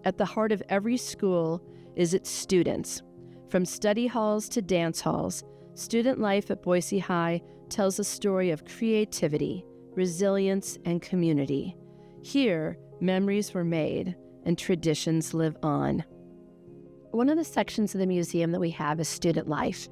At the heart of every school is its students. From study halls to dance halls, student life at Boise High tells a story of creativity, resilience, and community. Here, memories were made and traditions live on. One of the sections of the museum that we have is student life.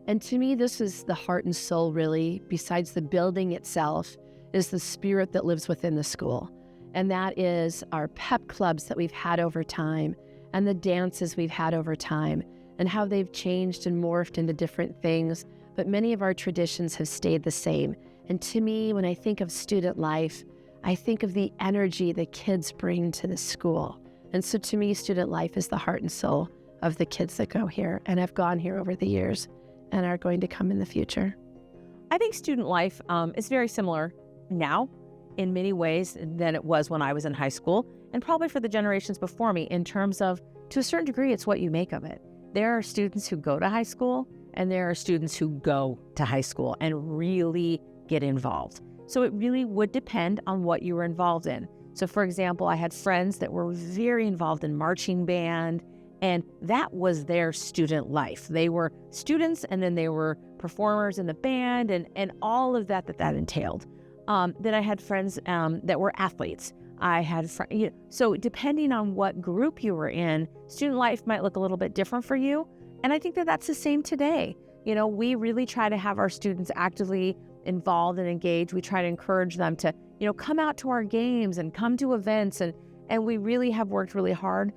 And to me, this is the heart and soul, really, besides the building itself, is the spirit that lives within the school. And that is our pep clubs that we've had over time and the dances we've had over time and how they've changed and morphed into different things. But many of our traditions have stayed the same. And to me, when I think of student life, I think of the energy the kids bring to the school. And so to me, student life is the heart and soul of the kids that go here and have gone here over the years and are going to come in the future. I think student life is very similar now in many ways than it was when I was in high school, and probably for the generations before me, in terms of, to a certain degree, it's what you make of it. There are students who go to high school, and there are students who go to high school and really get involved. So it really would depend on what you were involved in. So for example, I had friends that were very involved in marching band, and that was their student life. They were students, and then they were performers in the band, and all of that entailed. Then I had friends that were athletes. I had so depending on what group you were in, student life might look a little bit different for you. And I think that that's the same today. You know, we really try to have our students actively involved and engaged. We try to encourage them to, come out to our games and come to events. And we really have worked really hard.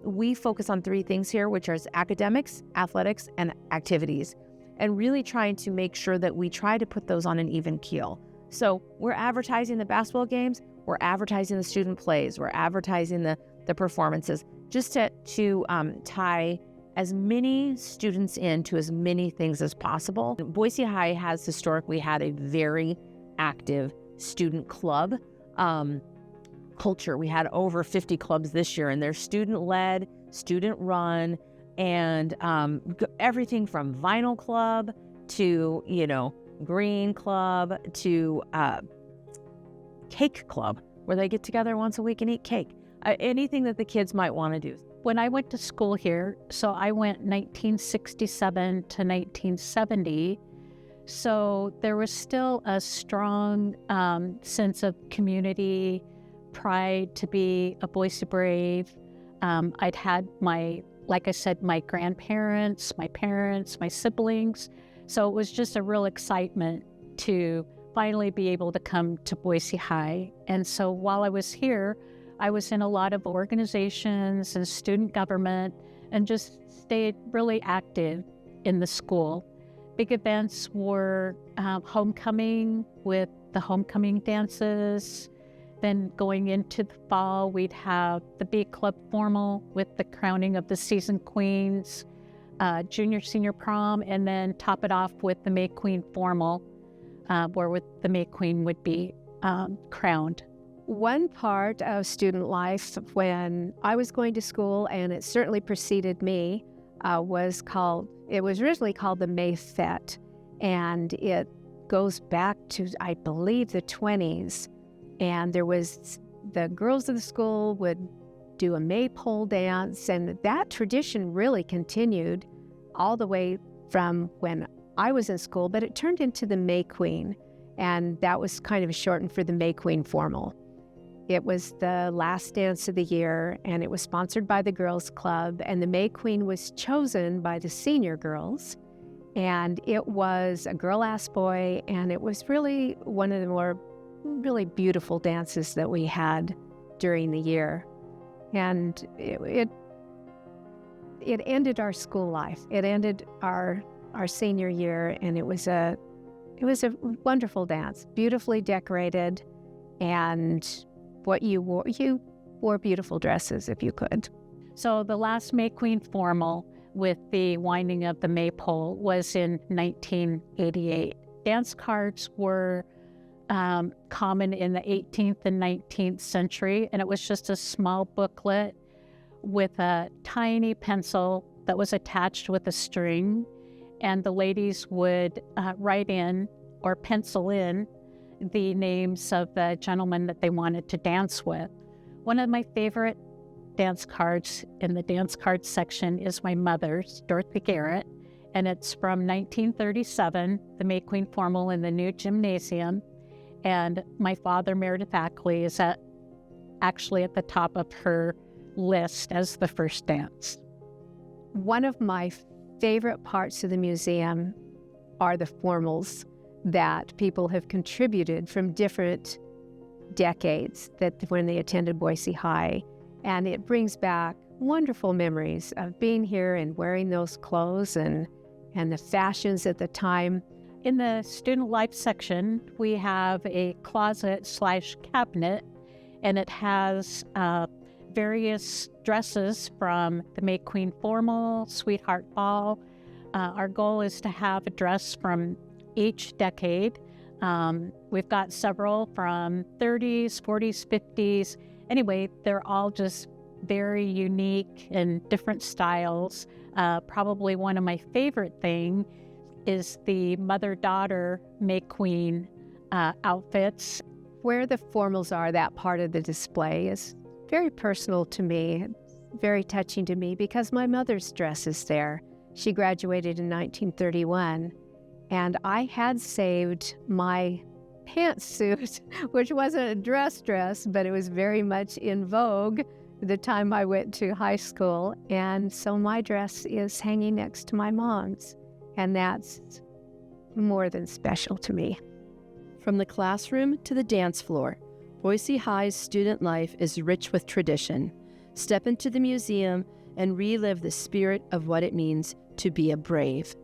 We focus on 3 things here, which are academics, athletics, and activities, and really trying to make sure that we try to put those on an even keel. So we're advertising the basketball games, we're advertising the student plays, we're advertising the performances, just to tie as many students into as many things as possible. Boise High has historically had a very active student club culture. We had over 50 clubs this year, and they're student-led, student-run, and everything from vinyl club to, green club to cake club, where they get together once a week and eat cake. Anything that the kids might want to do. When I went to school here, so I went 1967 to 1970, so there was still a strong sense of community, pride to be a Boise Brave. I'd had like I said, my grandparents, my parents, my siblings. So it was just a real excitement to finally be able to come to Boise High. And so while I was here, I was in a lot of organizations and student government and just stayed really active in the school. Big events were homecoming with the homecoming dances. Then going into the fall, we'd have the Bee Club formal with the crowning of the season queens, junior senior prom, and then top it off with the May Queen formal, where the May Queen would be crowned. One part of student life when I was going to school, and it certainly preceded me, was originally called the May Fete, and it goes back to, I believe, the 20s. And there was, the girls of the school would do a maypole dance, and that tradition really continued all the way from when I was in school, but it turned into the May Queen, and that was kind of shortened for the May Queen formal. It was the last dance of the year, and it was sponsored by the Girls Club, and the May Queen was chosen by the senior girls, and it was a girl asked boy, and it was really one of the more really beautiful dances that we had during the year. And it ended our school life. It ended our senior year, and it was a wonderful dance, beautifully decorated, and you wore beautiful dresses if you could. So the last May Queen formal with the winding of the maypole was in 1988. Dance cards were common in the 18th and 19th century, and it was just a small booklet with a tiny pencil that was attached with a string, and the ladies would write in or pencil in the names of the gentlemen that they wanted to dance with. One of my favorite dance cards. In the dance card section is my mother's, Dorothy Garrett, and it's from 1937, the May Queen Formal in the new gymnasium. And my father, Meredith Ackley, is actually at the top of her list as the first dance. One of my favorite parts of the museum are the formals that people have contributed from different decades that when they attended Boise High. And it brings back wonderful memories of being here and wearing those clothes and the fashions at the time. In the student life section, we have a closet/cabinet, and it has various dresses from the May Queen Formal, Sweetheart Ball. Our goal is to have a dress from each decade. We've got several from 30s, 40s, 50s. Anyway, they're all just very unique and different styles. Probably one of my favorite things is the mother-daughter May Queen outfits. Where the formals are, that part of the display is very personal to me, very touching to me because my mother's dress is there. She graduated in 1931, and I had saved my pantsuit, which wasn't a dress, but it was very much in vogue the time I went to high school. And so my dress is hanging next to my mom's, and that's more than special to me. From the classroom to the dance floor, Boise High's student life is rich with tradition. Step into the museum and relive the spirit of what it means to be a brave.